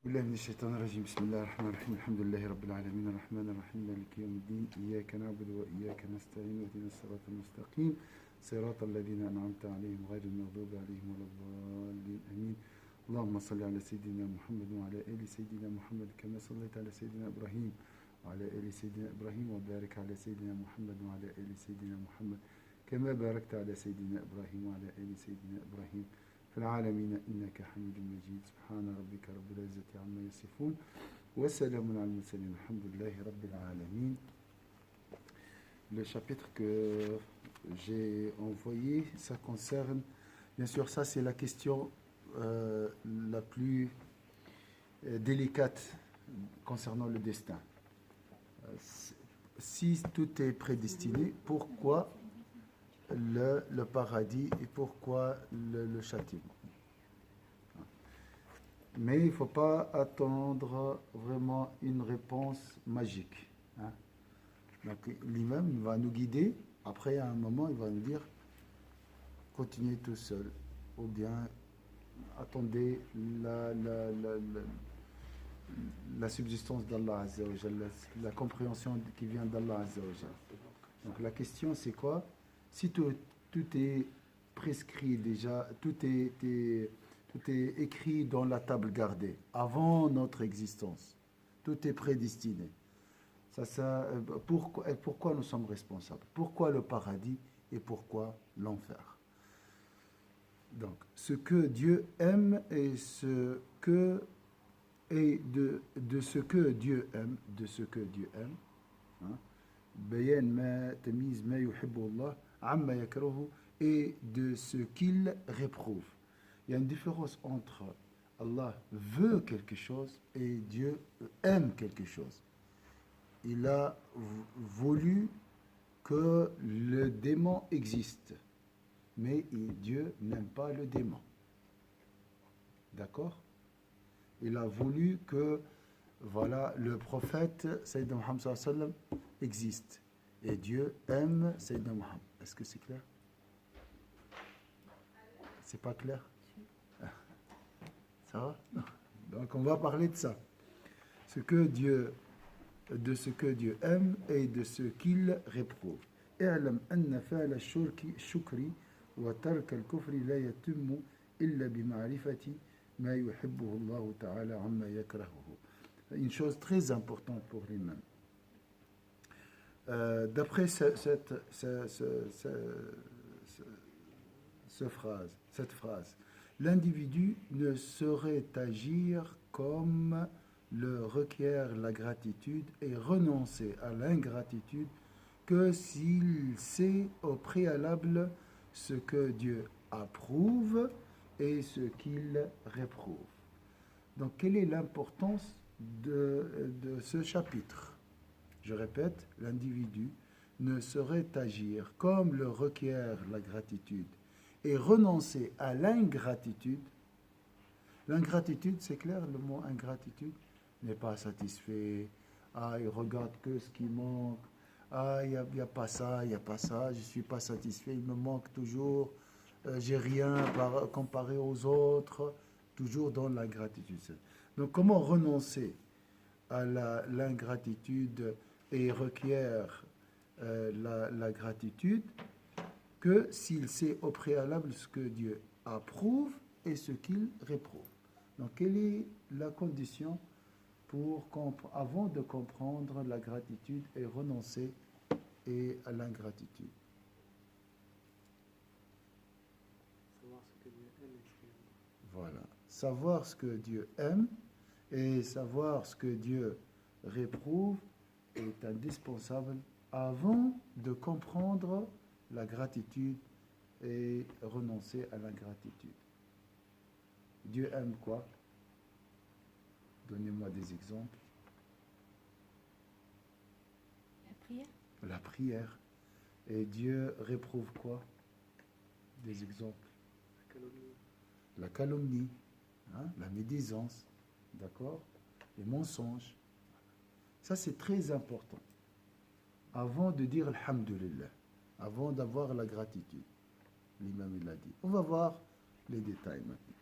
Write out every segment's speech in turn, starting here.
بالله من الشيطان الرجيم بسم الله الرحمن الرحيم الحمد لله رب العالمين الرحمن الرحيم مالك يوم الدين إياك نعبد وإياك نستعين اهدنا الصراط المستقيم صراط الذين أنعمت عليهم غير المغضوب عليهم ولا الضالين آمين اللهم صل على سيدنا محمد وعلى آل سيدنا محمد كما صليت على سيدنا إبراهيم وعلى آل سيدنا إبراهيم وبارك على سيدنا محمد وعلى آل سيدنا محمد كما باركت على سيدنا إبراهيم وعلى آل سيدنا إبراهيم في العالمين إنك حميد مجيد سبحان ربك رب العزة عما يصفون وسلام على المرسلين الحمد لله رب العالمين. Le chapitre que j'ai envoyé, ça concerne, bien sûr, ça c'est la question la plus délicate concernant le destin. Si tout est prédestiné, pourquoi le paradis et pourquoi le châtiment? Mais il ne faut pas attendre vraiment une réponse magique. Hein? Donc l'imam va nous guider, après à un moment il va nous dire continuez tout seul, ou bien attendez la subsistance d'Allah Azza wa Jalla, la compréhension qui vient d'Allah Azza wa Jalla. Donc la question c'est quoi? Si tout est prescrit déjà, tout est écrit dans la table gardée, avant notre existence, tout est prédestiné. Pourquoi nous sommes responsables? Pourquoi le paradis et pourquoi l'enfer? Donc, ce que Dieu aime et de ce que Dieu aime, hein, bayan ma tamiz ma yuhibbu Allah amma yakrahu, et de ce qu'il réprouve. Il y a une différence entre Allah veut quelque chose et Dieu aime quelque chose. Il a voulu que le démon existe, mais Dieu n'aime pas le démon. D'accord? Il a voulu que voilà, le prophète Sayyidina Muhammad sallallahu alayhi wa sallam existe. Et Dieu aime Sayyidina Muhammad. Est-ce que c'est clair? C'est pas clair? Ça va? Donc on va parler de ça. De ce que Dieu aime et de ce qu'il réprouve. اعلم أن فعل الشكر وترك الكفر لا يتم إلا بمعرفة ما يحبه الله تعالى عما يكرهه. Une chose très importante pour l'imam. D'après cette phrase, l'individu ne saurait agir comme le requiert la gratitude et renoncer à l'ingratitude que s'il sait au préalable ce que Dieu approuve et ce qu'il réprouve. Donc, quelle est l'importance de ce chapitre? Je répète, l'individu ne saurait agir comme le requiert la gratitude et renoncer à l'ingratitude. L'ingratitude, c'est clair, le mot ingratitude n'est pas satisfait. Ah, il regarde que ce qui manque. Ah, il n'y a pas ça, il n'y a pas ça, je ne suis pas satisfait, il me manque toujours, j'ai rien comparé aux autres, toujours dans l'ingratitude. Donc, comment renoncer à l'ingratitude et requiert la gratitude que s'il sait au préalable ce que Dieu approuve et ce qu'il réprouve? Donc, quelle est la condition avant de comprendre la gratitude et renoncer à l'ingratitude? Voilà. Savoir ce que Dieu aime et savoir ce que Dieu réprouve est indispensable avant de comprendre la gratitude et renoncer à l'ingratitude. Dieu aime quoi? Donnez-moi des exemples. La prière. La prière. Et Dieu réprouve quoi? Des exemples. La calomnie, hein? La médisance, d'accord? Les mensonges. Ça, c'est très important. Avant de dire Alhamdulillah, avant d'avoir la gratitude, l'imam il l'a dit. On va voir les détails maintenant.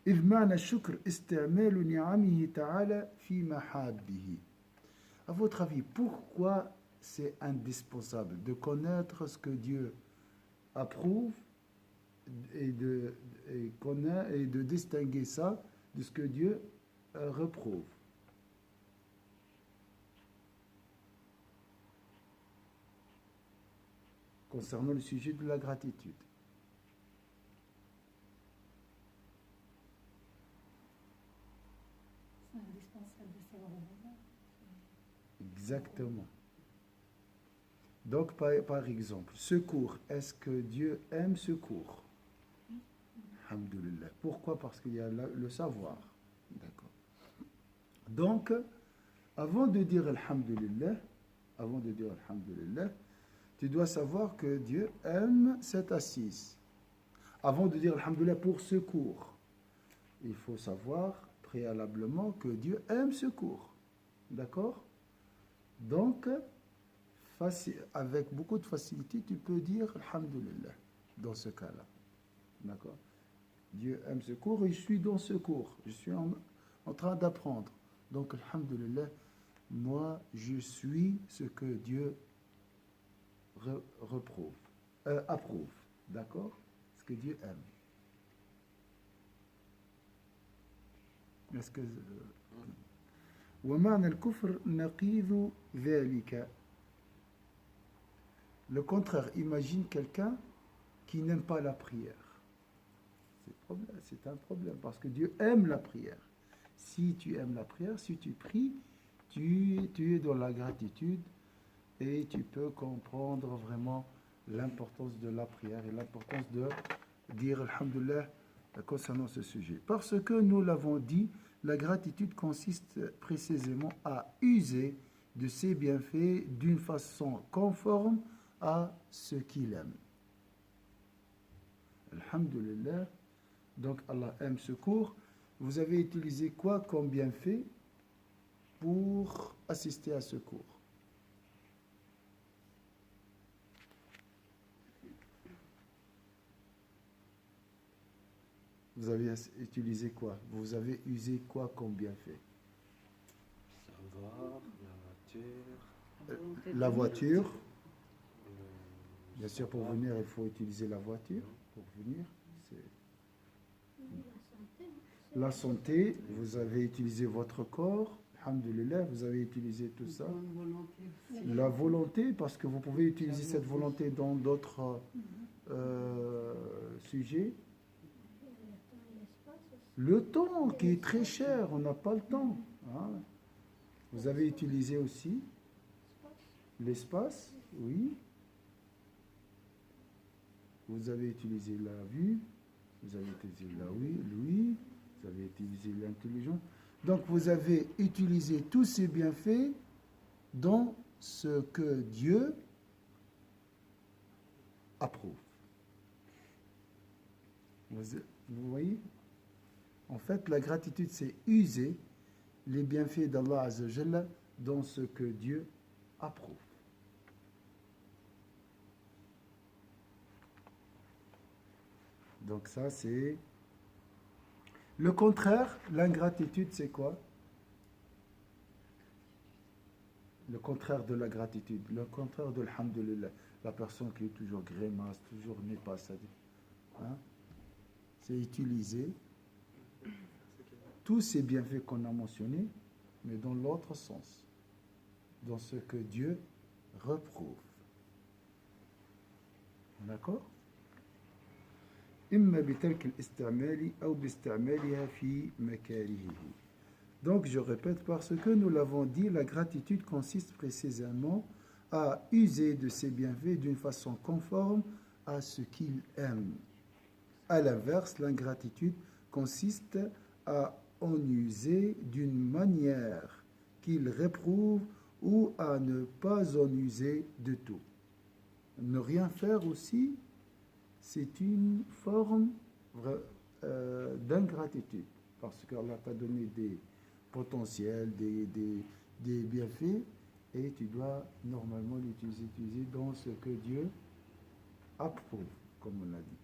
إذ معنى الشكر استعمال نعمه تعالى في محابه. À votre avis, pourquoi c'est indispensable de connaître ce que Dieu approuve et de distinguer ça de ce que Dieu reprouve? Concernant le sujet de la gratitude. C'est indispensable de savoir le moment. Exactement. Donc, par exemple, secours. Est-ce que Dieu aime secours? Alhamdulillah. Pourquoi? Parce qu'il y a le savoir. D'accord. Donc, avant de dire Alhamdulillah, tu dois savoir que Dieu aime cette assise. Avant de dire Alhamdulillah pour secours, il faut savoir préalablement que Dieu aime secours. D'accord? Donc, avec beaucoup de facilité, tu peux dire Alhamdulillah dans ce cas-là. D'accord? Dieu aime secours et je suis dans secours. Je suis en train d'apprendre. Donc, Alhamdulillah, moi, je suis ce que Dieu approuve. D'accord? Ce que Dieu aime. Est-ce que... ومعنى الكفر نقيض ذلك. Le contraire, imagine quelqu'un qui n'aime pas la prière. C'est un problème parce que Dieu aime la prière. Si tu aimes la prière, si tu pries, tu es dans la gratitude et tu peux comprendre vraiment l'importance de la prière et l'importance de dire Alhamdulillah concernant ce sujet. Parce que nous l'avons dit, la gratitude consiste précisément à user de ses bienfaits d'une façon conforme à ce qu'il aime. Alhamdulillah. Donc Allah aime secours. Vous avez utilisé quoi comme bienfait pour assister à ce cours? Vous avez utilisé quoi? Vous avez usé quoi comme bienfait? Savoir, la voiture. La voiture. Bien sûr, pour venir, il faut utiliser la voiture. Pour venir, c'est... La santé, vous avez utilisé votre corps. Alhamdulillah, vous avez utilisé tout ça. La volonté, parce que vous pouvez utiliser cette volonté dans d'autres sujets. Le temps qui est très cher, on n'a pas le temps. Hein. Vous avez utilisé aussi l'espace, oui. Vous avez utilisé la vue, vous avez utilisé l'ouïe, vous avez utilisé l'intelligence. Donc vous avez utilisé tous ces bienfaits dans ce que Dieu approuve. Vous voyez? En fait, la gratitude, c'est user les bienfaits d'Allah Azza wa Jalla dans ce que Dieu approuve. Donc ça, c'est... Le contraire, l'ingratitude, c'est quoi? Le contraire de la gratitude, le contraire de l'alhamdulillah. La personne qui est toujours grimace, toujours n'est pas ça. Hein? C'est utiliser tous ces bienfaits qu'on a mentionnés, mais dans l'autre sens, dans ce que Dieu reprouve. D'accord? إما بترك الاستعمال أو باستعمالها في مكاره. Donc je répète, parce que nous l'avons dit, la gratitude consiste précisément à user de ses bienfaits d'une façon conforme à ce qu'il aime. À l'inverse, l'ingratitude consiste à en user d'une manière qu'il réprouve ou à ne pas en user de tout. Ne rien faire aussi, c'est une forme d'ingratitude, parce qu'Allah t'a donné des potentiels, des bienfaits, et tu dois normalement l'utiliser dans ce que Dieu approuve, comme on l'a dit.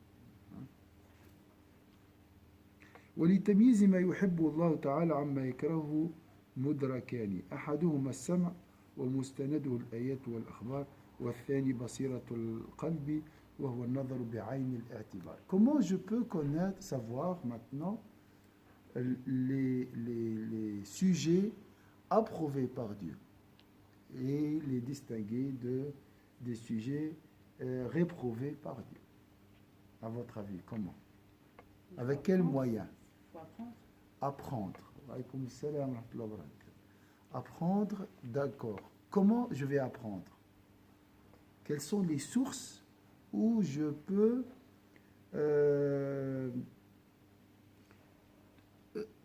ولتمييز ما يحب الله تعالى عما يكرهه مدركان أحدهما السمع ومستنده الآيات والأخبار والثاني بصيرة القلب وهو النظر بعين الاعتبار. Comment je peux connaître, savoir maintenant les sujets approuvés par Dieu et les distinguer des sujets réprouvés par Dieu? À votre avis, comment? Avec quels moyens? Il faut apprendre. Apprendre. Alaykoum salam wa rahmatullahi wa barakatuh. Apprendre, d'accord. Comment je vais apprendre? Quelles sont les sources où je peux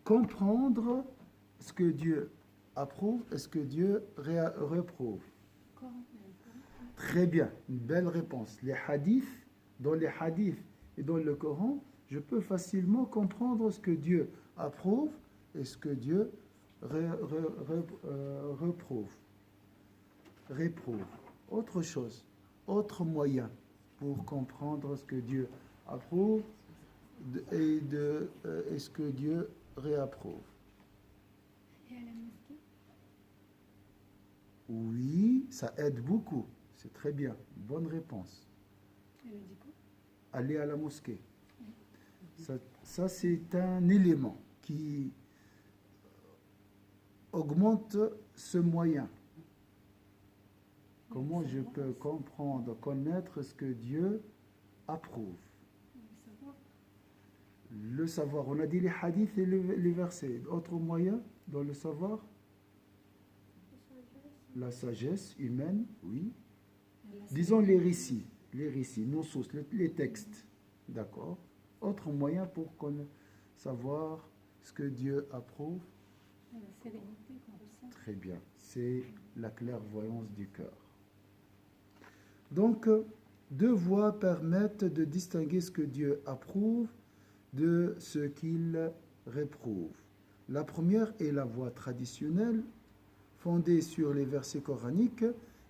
comprendre ce que Dieu approuve et ce que Dieu réprouve? Coran. Très bien, une belle réponse. Les hadiths, dans les hadiths et dans le Coran, je peux facilement comprendre ce que Dieu approuve et ce que Dieu réprouve. Autre chose, autre moyen pour comprendre ce que Dieu approuve et ce que Dieu réapprouve. Et à la mosquée? Oui, ça aide beaucoup. C'est très bien. Bonne réponse. Elle dit quoi? Aller à la mosquée. Ça c'est un élément qui augmente ce moyen. Comment je peux comprendre, connaître ce que Dieu approuve? Le savoir. On a dit les hadiths et les versets. Autre moyen dans le savoir? La sagesse humaine, oui. Disons les récits, nos sources, les textes. D'accord? Autre moyen pour savoir ce que Dieu approuve? La sérénité qu'on ressent. Très bien. C'est la clairvoyance du cœur. Donc, deux voies permettent de distinguer ce que Dieu approuve de ce qu'il réprouve. La première est la voie traditionnelle, fondée sur les versets coraniques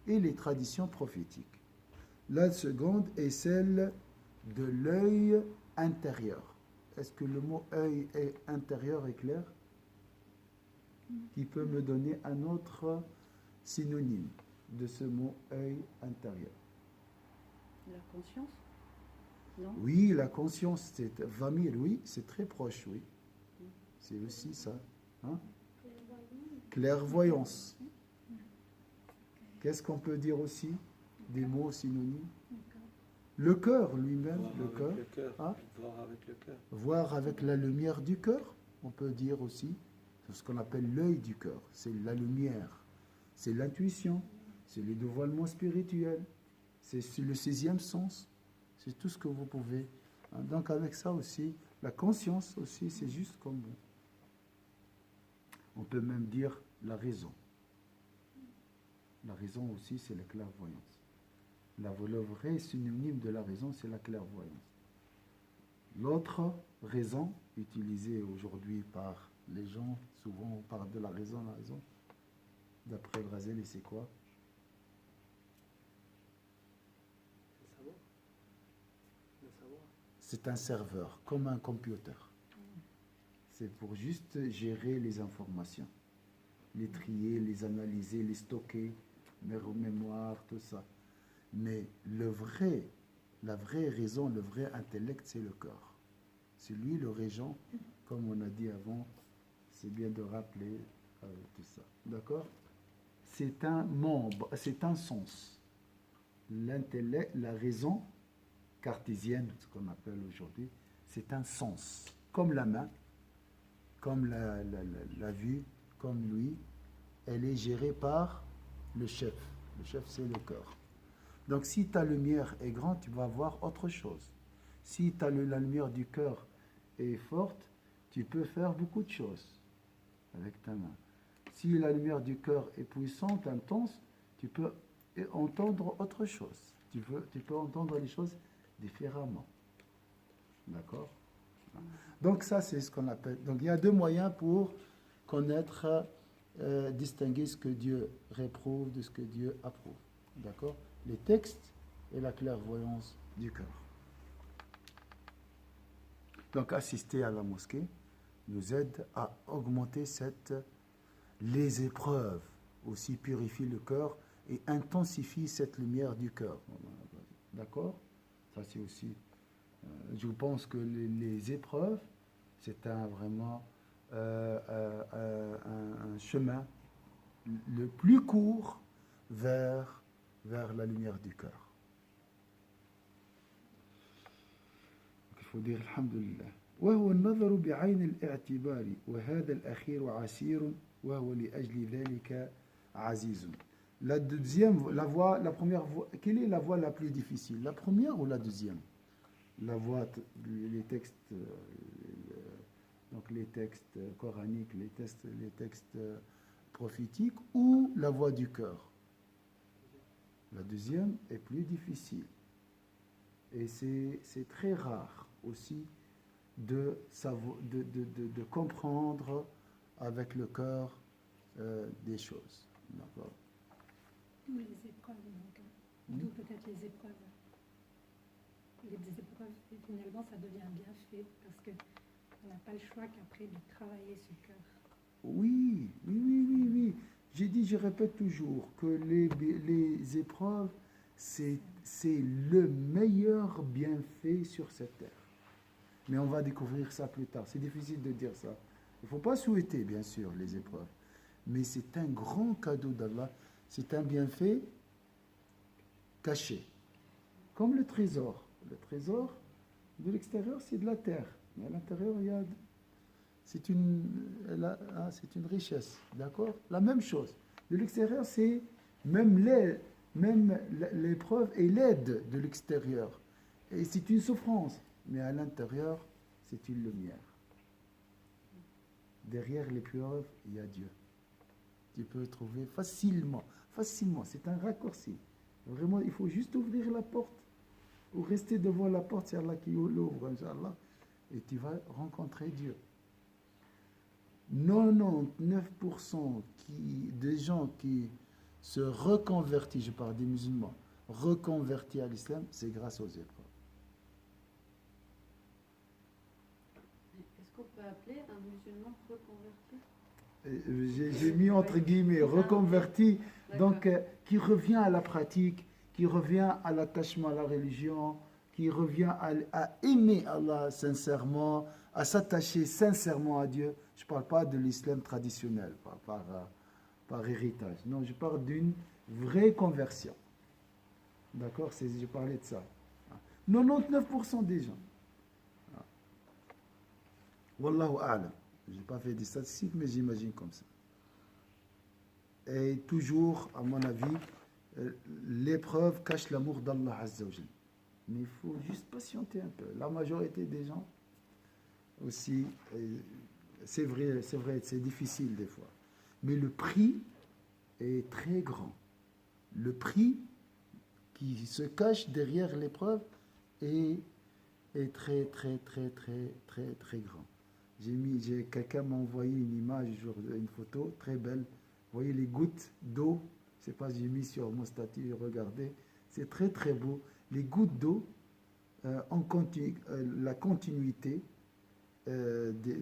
et les traditions prophétiques. La seconde est celle de l'œil intérieur. Est-ce que le mot œil intérieur est clair? Qui peut me donner un autre synonyme de ce mot œil intérieur? La conscience? Non? Oui, la conscience, c'est Vamir, oui, c'est très proche, oui. C'est aussi ça. Hein? Clairvoyance. Qu'est-ce qu'on peut dire aussi? Des mots synonymes? Le cœur lui-même, le cœur. Hein? Voir avec le cœur. Voir avec la lumière du cœur, on peut dire aussi. C'est ce qu'on appelle l'œil du cœur. C'est la lumière. C'est l'intuition. C'est le dévoilement spirituel. C'est le 6e sens. C'est tout ce que vous pouvez. Donc avec ça aussi, la conscience aussi, c'est juste comme vous. On peut même dire la raison. La raison aussi, c'est la clairvoyance. Le vrai synonyme de la raison, c'est la clairvoyance. L'autre raison, utilisée aujourd'hui par les gens, souvent on parle de la raison. D'après Brazel, c'est quoi? C'est un serveur, comme un computer. C'est pour juste gérer les informations, les trier, les analyser, les stocker, mettre en mémoire, tout ça. Mais la vraie raison, le vrai intellect, c'est le cœur. C'est lui le régent, comme on a dit avant. C'est bien de rappeler tout ça. D'accord? C'est un membre, c'est un sens. L'intellect, la raison cartésienne, ce qu'on appelle aujourd'hui, c'est un sens. Comme la main, comme la vue, comme l'ouïe, elle est gérée par le chef. Le chef, c'est le cœur. Donc, si ta lumière est grande, tu vas voir autre chose. Si la lumière du cœur est forte, tu peux faire beaucoup de choses avec ta main. Si la lumière du cœur est puissante, intense, tu peux entendre autre chose. Tu peux entendre les choses différemment. D'accord? Donc ça, c'est ce qu'on appelle. Donc il y a deux moyens pour connaître, distinguer ce que Dieu réprouve de ce que Dieu approuve. D'accord? Les textes et la clairvoyance du cœur. Donc assister à la mosquée, nous aide à augmenter les épreuves, aussi purifient le cœur et intensifient cette lumière du cœur. D'accord? Ça c'est aussi, je pense que les épreuves, c'est vraiment un chemin le plus court vers la lumière du cœur. Il faut dire Alhamdulillah. وهو النظر بعين الاعتبار وهذا الأخير عسير وهو لأجل ذلك عزيز. La deuxième, la première voie, quelle est la voie la plus difficile? La première ou la deuxième? La voie, les textes, donc les textes coraniques, les textes prophétiques, ou la voie du cœur? La deuxième est plus difficile. Et c'est très rare aussi de comprendre avec le cœur des choses. D'accord? Ou les épreuves, donc. D'où peut-être les épreuves. Les épreuves, finalement, ça devient bien fait parce qu'on n'a pas le choix qu'après de travailler ce cœur. Oui. J'ai dit, je répète toujours que les épreuves, c'est le meilleur bienfait sur cette terre. Mais on va découvrir ça plus tard. C'est difficile de dire ça. Il ne faut pas souhaiter, bien sûr, les épreuves. Mais c'est un grand cadeau d'Allah. C'est un bienfait caché. Comme le trésor. Le trésor, de l'extérieur, c'est de la terre. Mais à l'intérieur, c'est une richesse. D'accord? La même chose. De l'extérieur, c'est même l'épreuve et l'aide de l'extérieur. Et c'est une souffrance. Mais à l'intérieur, c'est une lumière. Derrière l'épreuve, il y a Dieu. Tu peux trouver facilement. C'est un raccourci. Vraiment, il faut juste ouvrir la porte. Ou rester devant la porte, c'est Allah qui l'ouvre, Inch'Allah. Et tu vas rencontrer Dieu. 99% des gens qui se reconvertissent, je parle des musulmans, reconvertis à l'islam, c'est grâce aux épreuves. Est-ce qu'on peut appeler un musulman reconverti? J'ai mis entre guillemets reconverti, donc qui revient à la pratique, qui revient à l'attachement à la religion, qui revient à aimer Allah sincèrement, à s'attacher sincèrement à Dieu. Je ne parle pas de l'islam traditionnel, par héritage. Non, je parle d'une vraie conversion. D'accord? Je parlais de ça. 99% des gens. Wallahu a'lam. Je n'ai pas fait des statistiques, mais j'imagine comme ça. Et toujours, à mon avis, l'épreuve cache l'amour d'Allah Azza wa Jal. Mais il faut juste patienter un peu. La majorité des gens aussi, c'est vrai, c'est difficile des fois. Mais le prix est très grand. Le prix qui se cache derrière l'épreuve est très grand. Quelqu'un m'a envoyé une image, une photo très belle. Vous voyez les gouttes d'eau, je ne sais pas, j'ai mis sur mon statut, regardez, c'est très beau. Les gouttes d'eau, la continuité des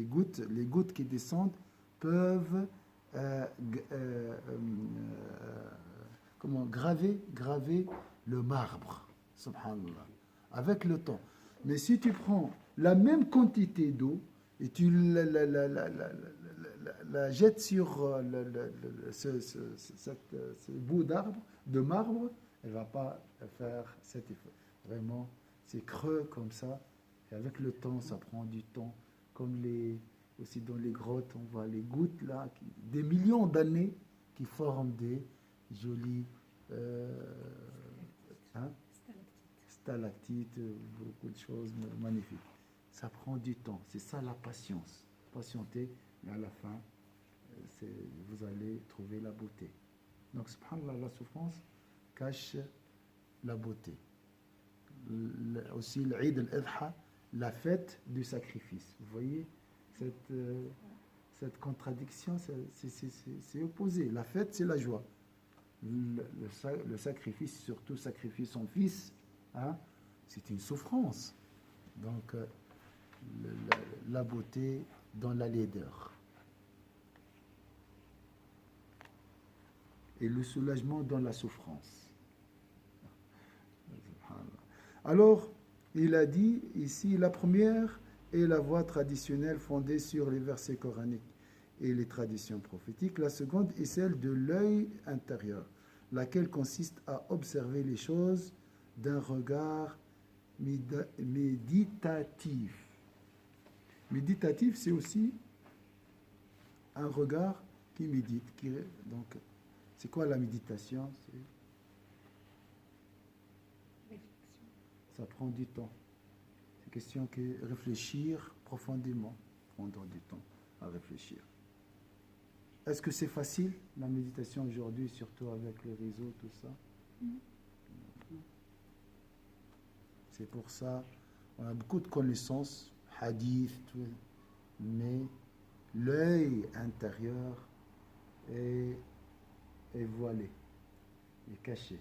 gouttes, les gouttes qui descendent peuvent graver le marbre, subhanallah, avec le temps. Mais si tu prends la même quantité d'eau et tu la jettes sur ce bout de marbre, elle ne va pas faire cet effet. Vraiment, c'est creux comme ça. Et avec le temps, ça prend du temps. Comme aussi dans les grottes, on voit les gouttes là, des millions d'années qui forment des jolis stalactites, beaucoup de choses magnifiques. Ça prend du temps. C'est ça la patience. Patienter, mais à la fin, vous allez trouver la beauté. Donc, subhanallah, la souffrance cache la beauté. Aussi, l'Eid al-Adha, la fête du sacrifice. Vous voyez cette contradiction, c'est opposé. La fête, c'est la joie. Le sacrifice, surtout sacrifier son fils, hein, c'est une souffrance. Donc, la beauté dans la laideur. Et le soulagement dans la souffrance. Alors, il a dit ici, la première est la voie traditionnelle fondée sur les versets coraniques et les traditions prophétiques. La seconde est celle de l'œil intérieur, laquelle consiste à observer les choses d'un regard méditatif. Méditatif, c'est aussi un regard qui médite. Donc, c'est quoi la méditation? Ça prend du temps. C'est question que réfléchir profondément, prendre du temps à réfléchir. Est-ce que c'est facile, la méditation aujourd'hui, surtout avec les réseaux, tout ça? C'est pour ça, on a beaucoup de connaissances, hadith, tout, mais l'œil intérieur est voilé, est caché.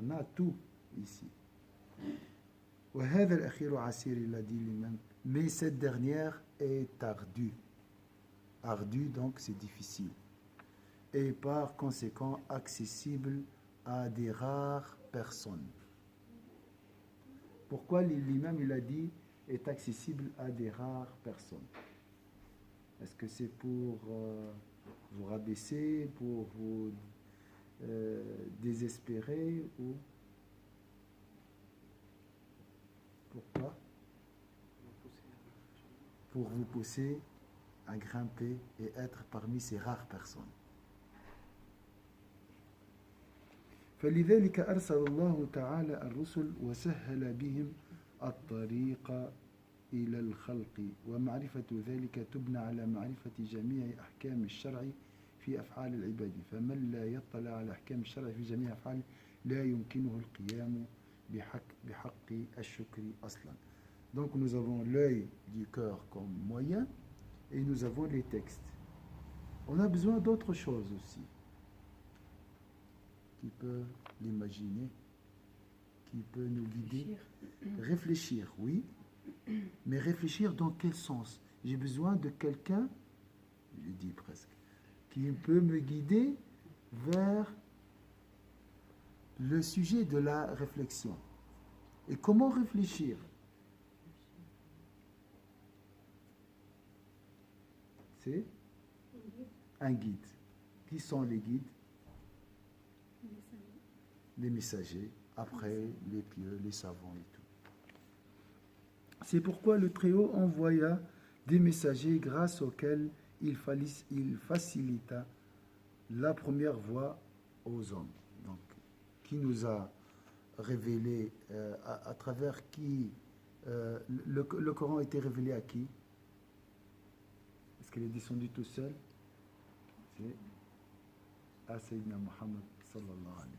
On a tout ici. وهذا الأخير عسير, il a dit lui-même. Mais cette dernière est ardue. Ardue, donc c'est difficile. Et par conséquent accessible à des rares personnes. Pourquoi l'imam il a dit est accessible à des rares personnes? Est-ce que c'est pour vous rabaisser, pour vous désespérer ou pourquoi? Pour vous pousser à grimper et être parmi ces rares personnes. فلذلك أرسل الله تعالى الرسل وسهل بهم الطريق إلى الخلق ومعرفة ذلك تبنى على معرفة جميع أحكام الشرع في أفعال العباد فمن لا يطلع على أحكام الشرع في جميع أفعاله لا يمكنه القيام بحق الشكر أصلا. Donc nous avons l'œil du cœur comme moyen et nous avons les textes. On a besoin d'autre chose aussi. Qui peut l'imaginer, qui peut nous guider. Réfléchir, oui. Mais réfléchir dans quel sens? J'ai besoin de quelqu'un, je dis presque, qui peut me guider vers le sujet de la réflexion. Et comment réfléchir? C'est un guide. Qui sont les guides? Les messagers, après les pieux, les savants et tout. C'est pourquoi le Très-Haut envoya des messagers grâce auxquels il facilita la première voie aux hommes. Donc, qui nous a révélé, à travers qui le Coran a été révélé à qui? Est-ce qu'il est descendu tout seul? C'est à Sayyidina Muhammad sallallahu alayhi wa sallam.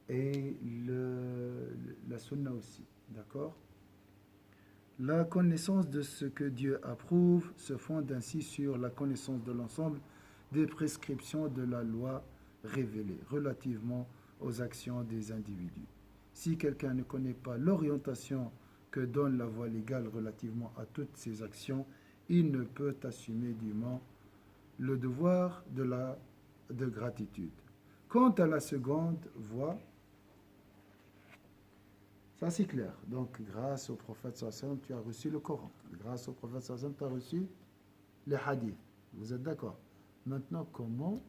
Et la sunna aussi, d'accord? La connaissance de ce que Dieu approuve se fonde ainsi sur la connaissance de l'ensemble des prescriptions de la loi révélée relativement aux actions des individus. Si quelqu'un ne connaît pas l'orientation que donne la voie légale relativement à toutes ces actions, il ne peut assumer dûment le devoir de gratitude. Quant à la seconde voie, ça c'est clair. Donc, grâce au prophète sallallahu alayhi wa sallam, tu as reçu le Coran. Grâce au prophète sallallahu alayhi wa sallam, tu as reçu les hadiths. Vous êtes d'accord? Maintenant, comment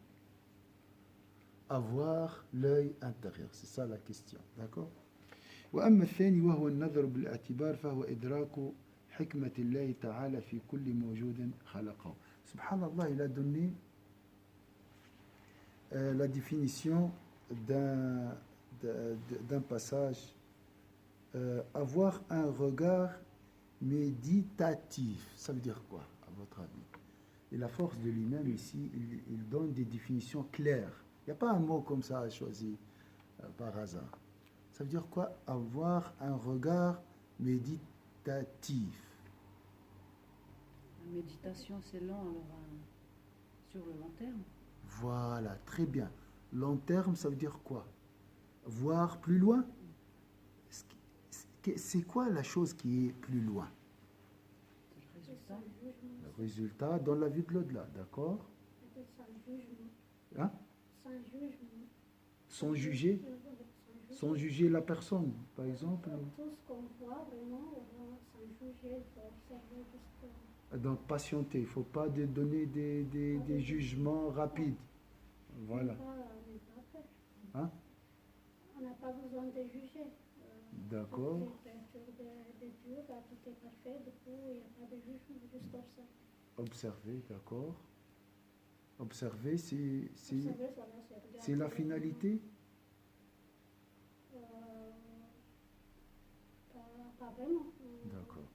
avoir l'œil intérieur? C'est ça la question. D'accord? وأما الثاني وهو النظر بالاعتبار فهو إدراك حكمة الله تعالى في كل موجود خلقه. Subhanallah, il a donné la définition d'un passage. Avoir un regard méditatif, ça veut dire quoi, à votre avis? Et la force de lui-même ici, il donne des définitions claires. Il n'y a pas un mot comme ça à choisir par hasard. Ça veut dire quoi? Avoir un regard méditatif. La méditation, c'est lent, alors sur le long terme. Voilà, très bien. Long terme, ça veut dire quoi? Voir plus loin? C'est quoi la chose qui est plus loin? résultat dans la vie de l'au-delà, d'accord? Peut-être sans jugement. Hein? Sans jugement. Sans juger, sans juger la personne, par exemple. Tout ce qu'on voit, vraiment, sans juger, il faut observer juste. Donc patienter, il ne faut pas donner des jugements rapides. Voilà. On n'est pas fait. Hein? On n'a pas besoin de juger. D'accord. De Dieu, bah, tout est parfait, du coup, il n'y a pas de jugement, juste observer. Observer, d'accord. Observer, c'est Observer, voilà, c'est c'est la regarder. finalité. Euh, pas vraiment. D'accord.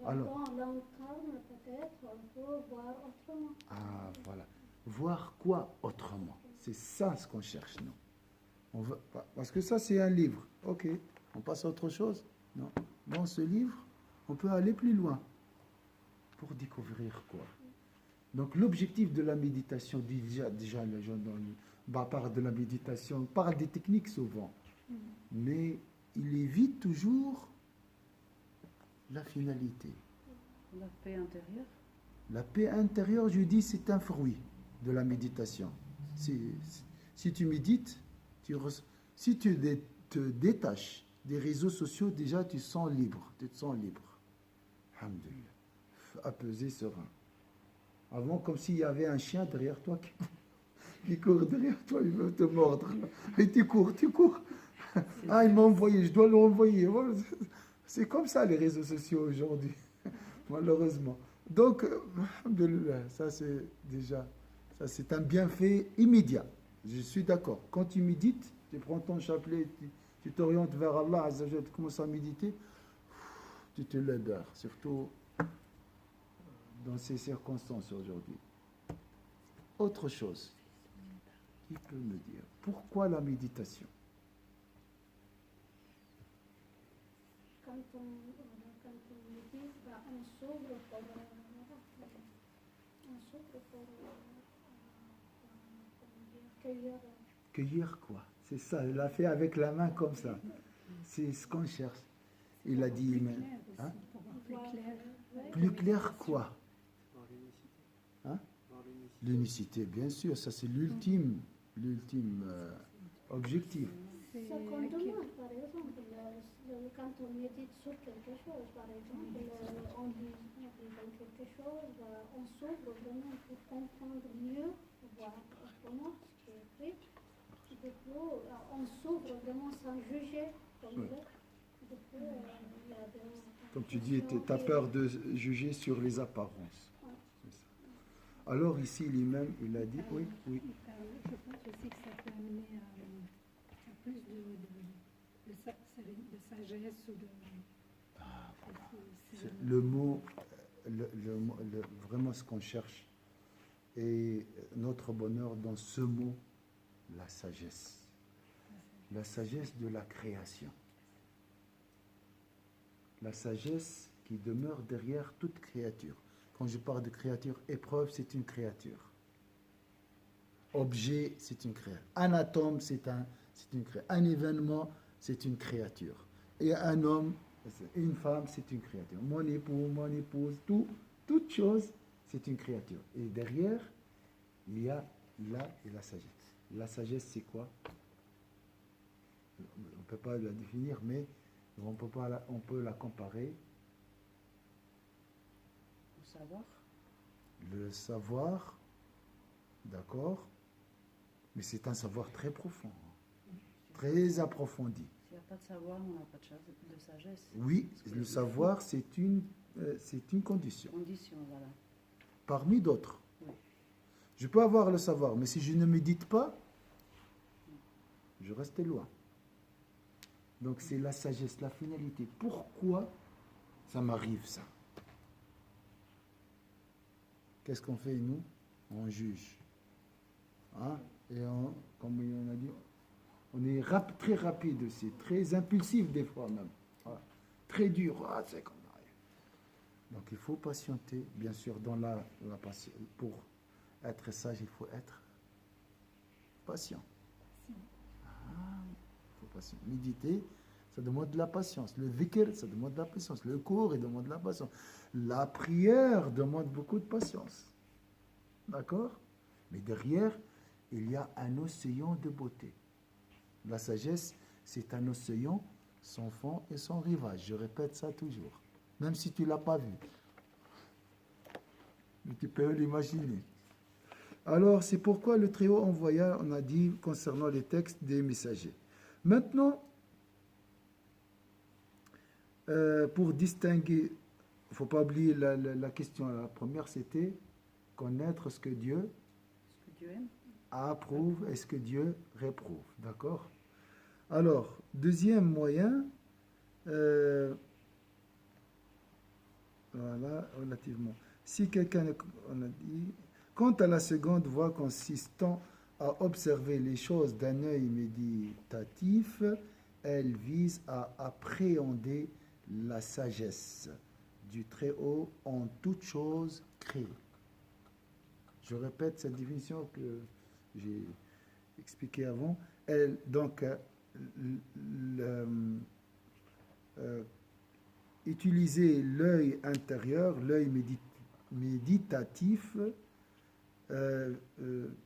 Alors, dans l'encarne, peut-être, on peut voir autrement. Ah, voilà. Voir quoi autrement? C'est ça ce qu'on cherche, non? On veut, parce que ça, c'est un livre. Ok, on passe à autre chose? Non. Dans ce livre, on peut aller plus loin pour découvrir quoi. Donc, l'objectif de la méditation, déjà les gens parlent de la méditation, parlent des techniques souvent, mais il évite toujours la finalité. La paix intérieure. La paix intérieure, je dis, c'est un fruit de la méditation. Si tu médites, si tu te détaches des réseaux sociaux, déjà tu te sens libre. Alhamdulillah. Apaisé, serein. Avant, comme s'il y avait un chien derrière toi qui court derrière toi, il veut te mordre. Et tu cours. Ah, il m'a envoyé, je dois le renvoyer. C'est comme ça les réseaux sociaux aujourd'hui, malheureusement. Donc, alhamdulillah, ça c'est un bienfait immédiat. Je suis d'accord. Quand tu médites, tu prends ton chapelet, tu t'orientes vers Allah, Azza wa Jalla, tu commences à méditer, tu te libères, surtout dans ces circonstances aujourd'hui. Autre chose, qui peut me dire, pourquoi la méditation? Quand on médite, bah, on s'ouvre pour cueillir. Cueillir quoi? C'est ça, il l'a fait avec la main comme ça. C'est ce qu'on cherche. Il a dit, mais, hein? Plus clair. Plus clair quoi? Voir l'unicité. Hein? Voir l'unicité. L'unicité, bien sûr, ça c'est l'ultime objectif. Ce qu'on demande, par exemple, quand on médite sur quelque chose, par exemple, on dit dans quelque chose, on s'ouvre vraiment pour comprendre mieux, voir autrement ce qui est fait. Du coup, on s'ouvre vraiment sans juger, comme Oui. du coup, il y a des Comme tu dis, tu as peur de juger sur les apparences. C'est ça. Alors ici, lui-même, il a dit, oui. Je pense aussi que ça peut amener à plus de sagesse ou de... C'est le mot, vraiment ce qu'on cherche. Et notre bonheur dans ce mot, la sagesse. La sagesse de la création. La sagesse qui demeure derrière toute créature. Quand je parle de créature, épreuve, c'est une créature. Objet, c'est une créature. Un atome, c'est une créature. Un événement, c'est une créature. Et un homme, une femme, c'est une créature. Mon époux, mon épouse, toute chose, c'est une créature. Et derrière, il y a là et la sagesse. La sagesse, c'est quoi? On ne peut pas la définir, mais on peut la comparer. Le savoir. Le savoir, d'accord, mais c'est un savoir très profond, très approfondi. S'il n'y a pas de savoir, on n'a pas de sagesse. Oui, le savoir, c'est une condition, Condition, voilà. parmi d'autres. Oui. Je peux avoir le savoir, mais si je ne médite pas, je reste loin. Donc c'est la sagesse, la finalité. Pourquoi ça m'arrive ça? Qu'est-ce qu'on fait, nous? On juge. Hein? Et comme on a dit, on est très rapide aussi, très impulsif des fois même. Voilà. Très dur. Ah, c'est comme ça. Donc il faut patienter, bien sûr, dans la patience. Pour être sage, il faut être patient. Il faut patient. Méditer, Ça demande de la patience. Le dhikr, ça demande de la patience. Le cours, il demande de la patience. La prière demande beaucoup de patience. D'accord? Mais derrière, il y a un océan de beauté. La sagesse, c'est un océan sans fond et sans rivage. Je répète ça toujours. Même si tu ne l'as pas vu. Mais tu peux l'imaginer. Alors, c'est pourquoi le Très-Haut envoya, on a dit, concernant les textes des messagers. Maintenant, pour distinguer, il ne faut pas oublier la question. La première, c'était connaître ce que Dieu Ce que Dieu aime. approuve et ce que Dieu réprouve. D'accord? Alors, deuxième moyen, voilà, relativement. Si quelqu'un, on a dit, quant à la seconde voie consistant à observer les choses d'un œil méditatif, elle vise à appréhender la sagesse du Très-Haut en toute chose créée. Je répète cette définition que j'ai expliquée avant. Donc, utiliser l'œil intérieur, l'œil méditatif,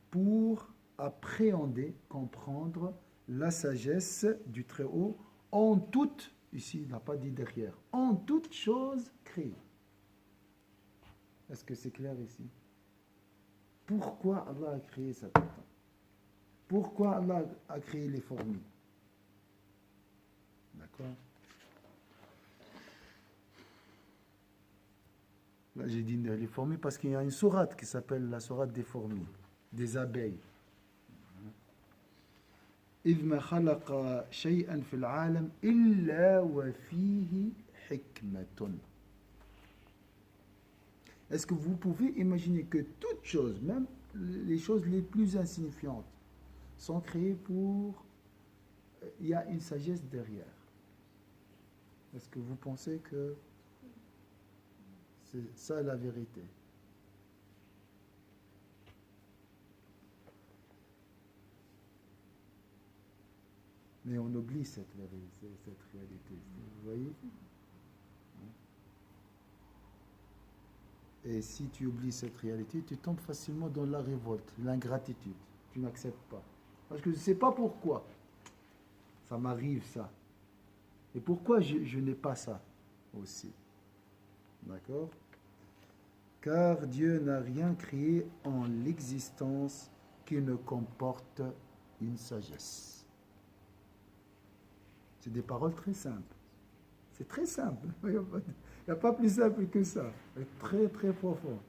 pour appréhender, comprendre la sagesse du Très-Haut en toute, ici il n'a pas dit derrière, en toute chose créée. Est-ce que c'est clair ici? Pourquoi Allah a créé ça? Pourquoi Allah a créé les fourmis? D'accord? Là, j'ai dit les fourmis parce qu'il y a une sourate qui s'appelle la sourate des fourmis, des abeilles. إذ ما خلق شيئا في العالم إلا وفيه حكمة. Est-ce que vous pouvez imaginer que toutes choses, même les choses les plus insignifiantes, sont créées pour... Il y a une sagesse derrière. Est-ce que vous pensez que c'est ça la vérité? Mais on oublie cette réalité. Vous voyez? Et si tu oublies cette réalité, tu tombes facilement dans la révolte, l'ingratitude. Tu n'acceptes pas. Parce que je ne sais pas pourquoi. Ça m'arrive ça. Et pourquoi je n'ai pas ça aussi? D'accord? Car Dieu n'a rien créé en l'existence qui ne comporte une sagesse. C'est des paroles très simples. C'est très simple. Il n'y a pas plus simple que ça. C'est très très profond.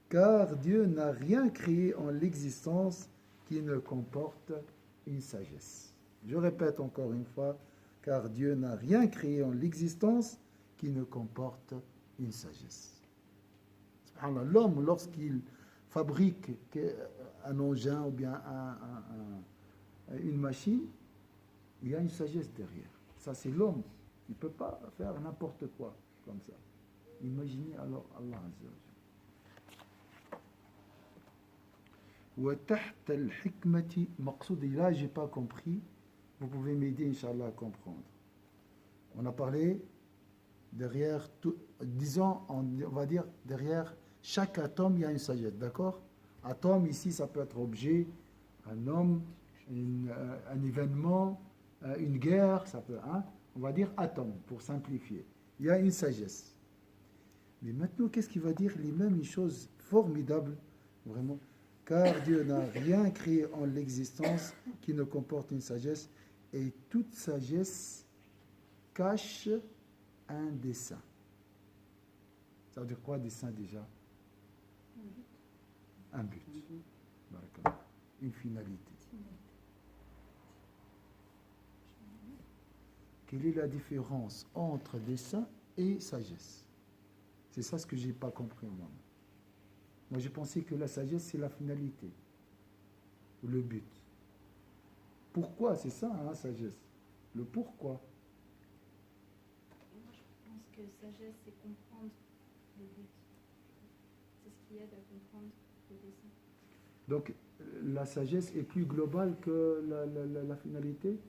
Car Dieu n'a rien créé en l'existence qui ne comporte une sagesse. Je répète encore une fois, car Dieu n'a rien créé en l'existence qui ne comporte une sagesse. L'homme, lorsqu'il fabrique un engin ou bien une machine, il y a une sagesse derrière. Ça, c'est l'homme. Il ne peut pas faire n'importe quoi comme ça. Imaginez alors Allah Azza wa Jalla. Là, je n'ai pas compris. Vous pouvez m'aider, Inch'Allah, à comprendre. On a parlé derrière, disons, on va dire, derrière chaque atome, il y a une sagesse, d'accord? Atome, ici, ça peut être objet, un homme, un événement, une guerre, ça peut, hein? On va dire atome, pour simplifier. Il y a une sagesse. Mais maintenant, qu'est-ce qu'il va dire? Il est même une chose formidable, vraiment. Car Dieu n'a rien créé en l'existence qui ne comporte une sagesse, et toute sagesse cache un dessein. Ça veut dire quoi, dessein déjà? Un but. Une finalité. Quelle est la différence entre dessein et sagesse? C'est ça ce que je n'ai pas compris, moi. Moi, j'ai pensé que la sagesse, c'est la finalité, ou le but. Pourquoi? C'est ça, hein, la sagesse. Le pourquoi. Moi, je pense que sagesse, c'est comprendre le but. C'est ce qui aide à comprendre le dessein. Donc, la sagesse est plus globale que la finalité?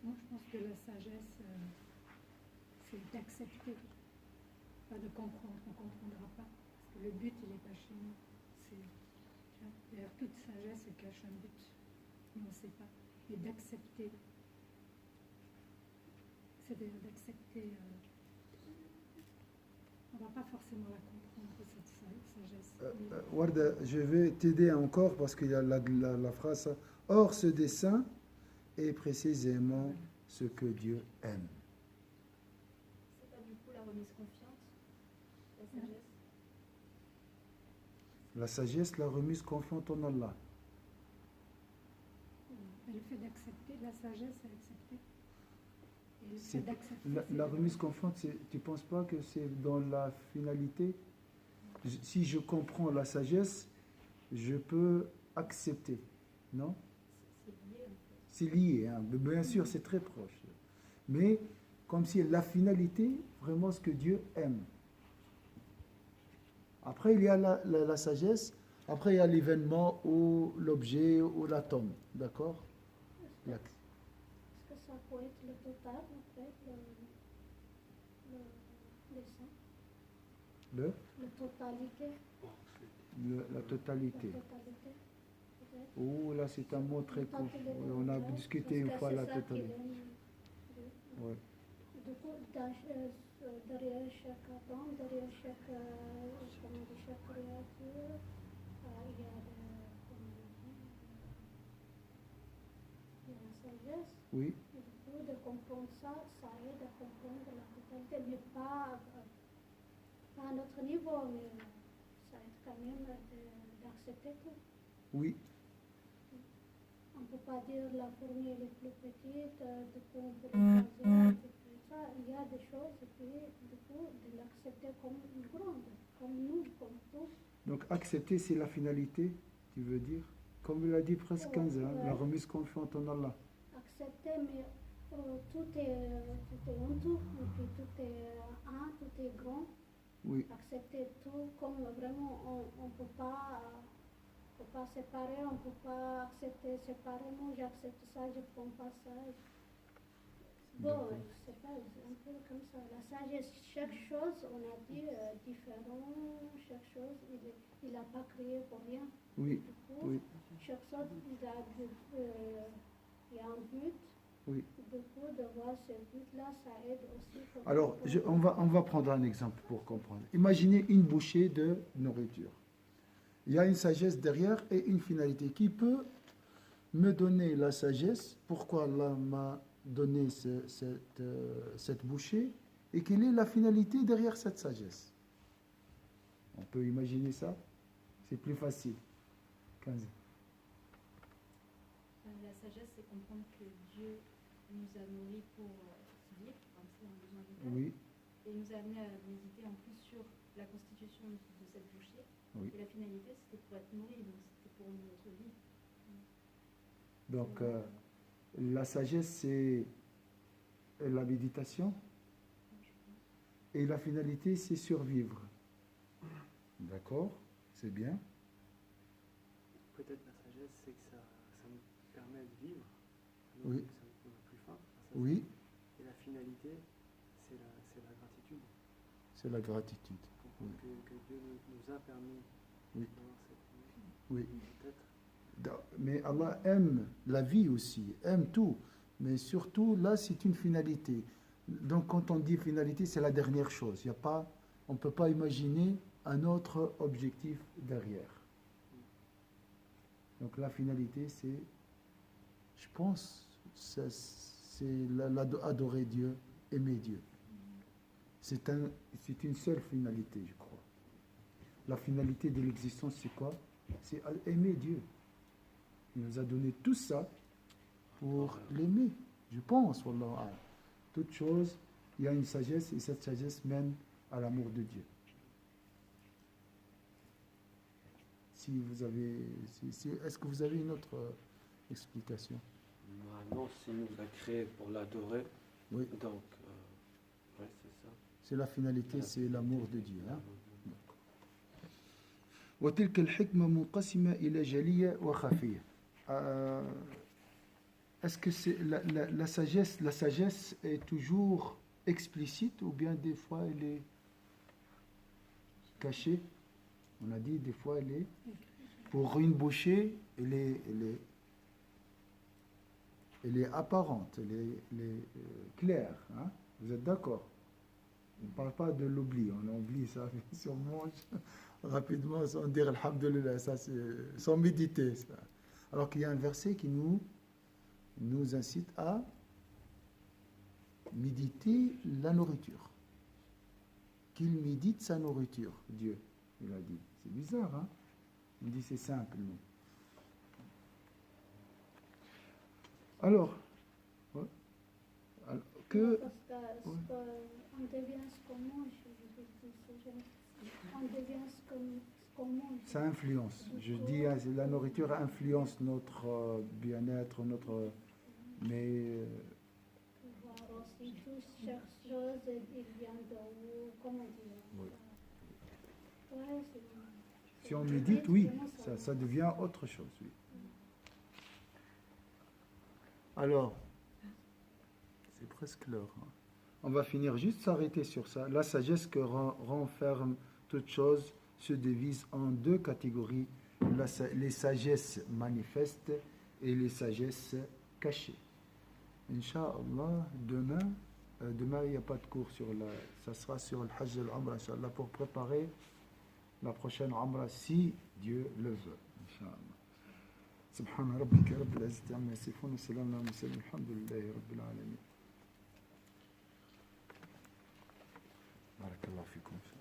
Moi, je pense que la sagesse, c'est d'accepter, pas de comprendre. On ne comprendra pas. Parce que le but, il n'est pas chez nous. D'ailleurs, toute sagesse cache un but. Mais on ne sait pas. Et d'accepter, c'est-à-dire d'accepter. On ne va pas forcément la comprendre, cette sagesse. Warda, je vais t'aider encore parce qu'il y a la phrase « Or, ce dessein est précisément ce que Dieu aime. » C'est pas du coup la remise confiante, la sagesse. La sagesse, la remise confiante en Allah. Et le fait d'accepter, la sagesse, c'est accepter. Et le C'est- fait d'accepter, La remise confiante, tu ne penses pas que c'est dans la finalité? Si je comprends la sagesse, je peux accepter, non? C'est lié en fait. C'est lié, hein. Bien sûr, c'est très proche. Mais comme si la finalité, vraiment ce que Dieu aime. Après, il y a la sagesse. Après, il y a l'événement ou l'objet ou l'atome. D'accord? La- Est-ce que ça peut être le total, en fait, le dessin, le- la totalité, la totalité. peut-être. Oh, là, c'est un mot très court. Totalité, Oui, on a ouais, discuté parce une que fois c'est la ça qu'il totalité. aime. Ouais. Du coup, derrière chaque atome, derrière chaque, comment on dit, chaque créature, il y a il y a la sagesse. Oui, Du coup, de comprendre ça, ça aide à comprendre la totalité, mais pas à notre niveau, mais ça aide quand même d'accepter tout. oui, On ne peut pas dire la fourmi elle est plus petite, du coup on peut l'écraser, et puis ça, il y a des choses, et puis du coup de l'accepter comme une grande, comme nous, comme tous. donc accepter, c'est la finalité, tu veux dire? Comme il a dit presque 15 ans, la remise confiante en Allah. Accepter, mais tout est en tout, et puis tout est un, tout est grand. Oui, Accepter tout comme vraiment on ne peut pas séparer, on ne peut pas accepter séparément, j'accepte ça, je ne prends pas ça. Bon, D'accord. je sais pas, c'est un peu comme ça. La sagesse, chaque chose, on a dit différent, chaque chose, il n'a pas créé pour rien. oui, Du coup, oui, chaque chose, il y a un but. oui. Du coup, de voir ce but-là, ça aide aussi. Pour Alors, on va prendre un exemple pour comprendre. Imaginez une bouchée de nourriture. Il y a une sagesse derrière et une finalité. Qui peut me donner la sagesse? Pourquoi Allah m'a donné cette bouchée? Et quelle est la finalité derrière cette sagesse? On peut imaginer ça? C'est plus facile. 15. La sagesse, c'est comprendre que Dieu nous a nourris pour vivre, comme c'est un besoin vital. Oui, Et il nous a amené à méditer en plus sur la constitution de cette bouchée. oui. Et la finalité, c'était pour être nourri, donc c'était pour notre vie. Donc, la sagesse, c'est la méditation. Et la finalité, c'est survivre. D'accord? C'est bien. Peut-être la sagesse, c'est que ça nous permet de vivre. Oui. Ça n'a plus faim. Enfin, ça, Oui, Et la finalité, c'est la gratitude. c'est la gratitude. Comprendre que Dieu nous a permis Oui. d'avoir cette vie. Oui. Peut-être. Mais Allah aime la vie aussi, aime tout. Mais surtout, là, c'est une finalité. Donc, quand on dit finalité, c'est la dernière chose. Il y a pas, on ne peut pas imaginer un autre objectif derrière. Donc, la finalité, c'est, je pense, c'est adorer Dieu, aimer Dieu. C'est une seule finalité, je crois. La finalité de l'existence, c'est quoi? C'est aimer Dieu. Il nous a donné tout ça pour l'aimer. Je pense, wallah. Toute chose, il y a une sagesse et cette sagesse mène à l'amour de Dieu. Si vous avez, est-ce que vous avez une autre explication? Non, s'il nous a créé pour l'adorer, Oui, donc, ouais, c'est ça. c'est la finalité, c'est l'amour de Dieu. Hein? وتلك الحكمة منقسمة إلى جلية وخفية. est-ce que c'est la sagesse est toujours explicite ou bien des fois elle est cachée? On a dit des fois elle est, pour une bouchée, elle est apparente, elle est claire. Hein? Vous êtes d'accord? On ne parle pas de l'oubli, on oublie ça, si on mange rapidement sans dire alhamdulillah, ça c'est sans méditer. Ça. Alors qu'il y a un verset qui nous incite à méditer la nourriture. Qu'il médite sa nourriture, Dieu, il a dit. C'est bizarre, hein? Il dit c'est simple, non? Alors, ouais. Alors que... Parce qu'on devient ce qu'on mange, on devient ce qu'on mange. Ça influence. Je dis, la nourriture influence notre bien-être, notre... Mais... Voir aussi, chaque chose, il vient de où, comment dire. Oui. Ouais, Si on médite, oui, ça devient autre chose, oui. Alors, c'est presque l'heure. Hein. On va finir juste s'arrêter sur ça. La sagesse que renferme toute chose se divise en deux catégories, les sagesses manifestes et les sagesses cachées. Inch'Allah, demain, il n'y a pas de cours ça sera sur le Hajj al-Umrah, Inch'Allah, pour préparer la prochaine Umrah, si Dieu le veut. Inch'Allah. سبحان ربك رب العزة عما يصفون وسلام على المرسلين الحمد لله رب العالمين. بارك الله فيكم.